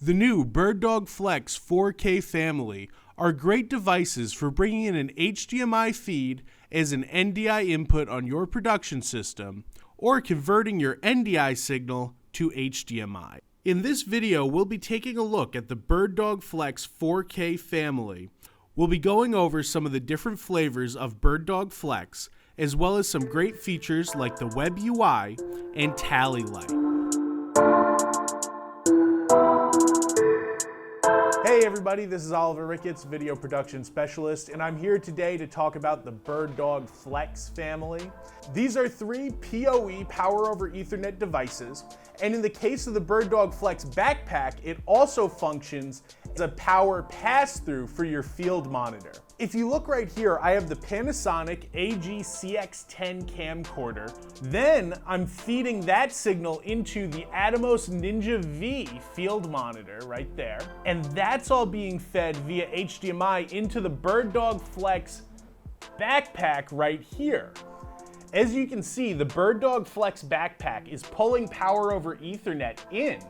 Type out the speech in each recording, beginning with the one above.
The new BirdDog Flex 4K family are great devices for bringing in an HDMI feed as an NDI input on your production system or converting your NDI signal to HDMI. In this video, we'll be taking a look at the BirdDog Flex 4K family. We'll be going over some of the different flavors of BirdDog Flex, as well as some great features like the web UI and tally light. Hey everybody, this is Oliver Ricketts, video production specialist, and I'm here today to talk about the BirdDog Flex family. These are three PoE power over Ethernet devices, and in the case of the BirdDog Flex Backpack, it also functions as a power pass-through for your field monitor. If you look right here, I have the Panasonic AG-CX10 camcorder. Then I'm feeding that signal into the Atomos Ninja V field monitor right there. And that's all being fed via HDMI into the BirdDog Flex Backpack right here. As you can see, the BirdDog Flex Backpack is pulling power over Ethernet in,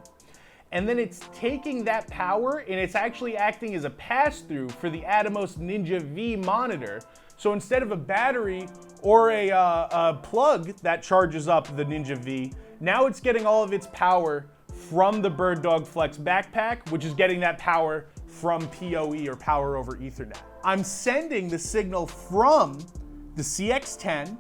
and then it's taking that power and it's actually acting as a pass-through for the Atomos Ninja V monitor. So instead of a battery or a plug that charges up the Ninja V, now it's getting all of its power from the BirdDog Flex Backpack, which is getting that power from PoE or power over Ethernet. I'm sending the signal from the CX10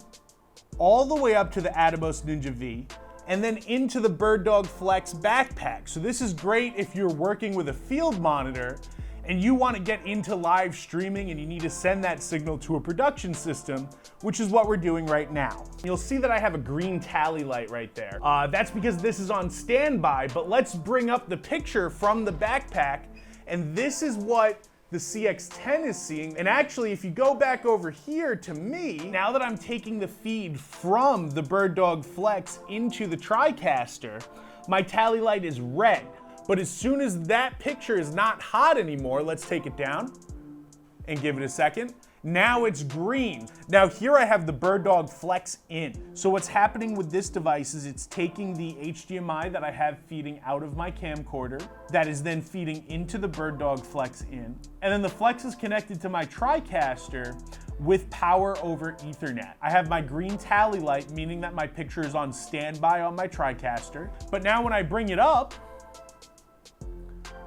all the way up to the Atomos Ninja V, and then into the BirdDog Flex Backpack. So this is great if you're working with a field monitor and you want to get into live streaming and you need to send that signal to a production system, which is what we're doing right now. You'll see that I have a green tally light right there. That's because this is on standby, but let's bring up the picture from the backpack, and this is what the CX10 is seeing. And actually, if you go back over here to me, now that I'm taking the feed from the BirdDog Flex into the TriCaster, my tally light is red. But as soon as that picture is not hot anymore, let's take it down and give it a second. Now it's green. Now here I have the BirdDog Flex in. So what's happening with this device is it's taking the HDMI that I have feeding out of my camcorder, that is then feeding into the BirdDog Flex in, and then the Flex is connected to my TriCaster with power over Ethernet. I have my green tally light, meaning that my picture is on standby on my TriCaster, but now when I bring it up,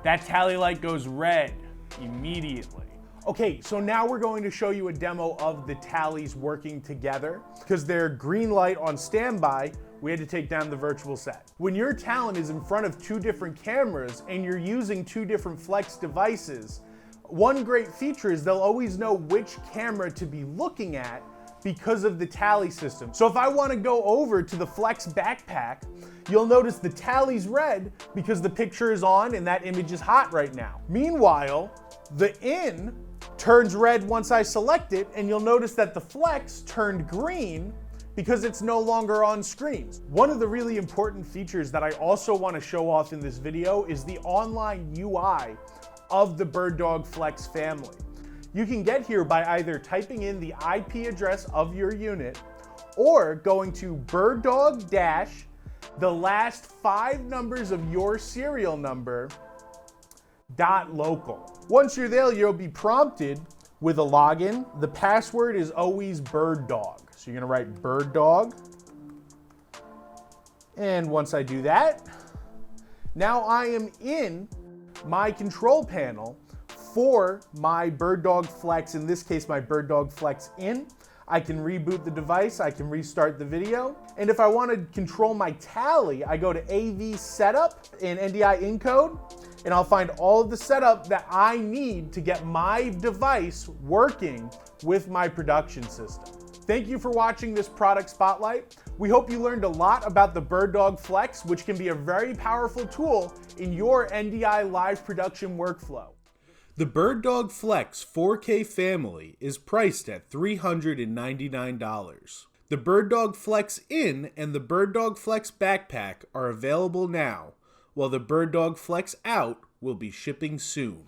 that tally light goes red immediately. Okay, so now we're going to show you a demo of the tallies working together. Because they're green light on standby, we had to take down the virtual set. When your talent is in front of two different cameras and you're using two different Flex devices, one great feature is they'll always know which camera to be looking at because of the tally system. So if I want to go over to the Flex Backpack, you'll notice the tally's red because the picture is on and that image is hot right now. Meanwhile, the in turns red once I select it, and you'll notice that the Flex turned green because it's no longer on screen. One of the really important features that I also want to show off in this video is the online UI of the BirdDog Flex family. You can get here by either typing in the IP address of your unit or going to BirdDog dash the last 5 numbers of your serial number .local. Once you're there, you'll be prompted with a login. The password is always BirdDog. So you're gonna write BirdDog. And once I do that, now I am in my control panel for my BirdDog Flex, in this case, my BirdDog Flex in. I can reboot the device, I can restart the video. And if I want to control my tally, I go to AV Setup in NDI Encode, and I'll find all of the setup that I need to get my device working with my production system. Thank you for watching this product spotlight. We hope you learned a lot about the BirdDog Flex, which can be a very powerful tool in your NDI live production workflow. The BirdDog Flex 4K family is priced at $399. The BirdDog Flex In and the BirdDog Flex Backpack are available now, while the BirdDog Flex Out will be shipping soon.